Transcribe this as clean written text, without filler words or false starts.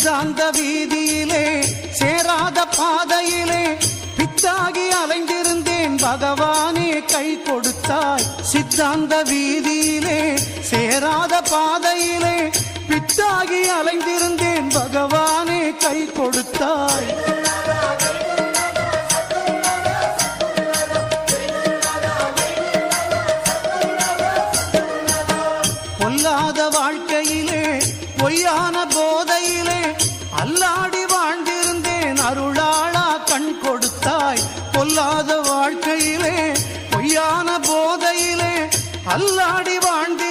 சித்தாந்த வீதியிலே சேராத பாதையிலே பித்தாகி அலைந்திருந்தேன் பகவானே கை கொடுத்தாய். சித்தாந்த வீதியிலே சேராத பாதையிலே பித்தாகி அலைந்திருந்தேன் பகவானே கை கொடுத்தாய். பொல்லாத வாழ்க்கையிலே பொய்யான போதையிலே அல்லாடி வாழ்ந்திருந்தேன் அருளாளா கண் கொடுத்தாய். பொல்லாத வாழ்க்கையிலே பொய்யான போதையிலே அல்லாடி வாழ்ந்து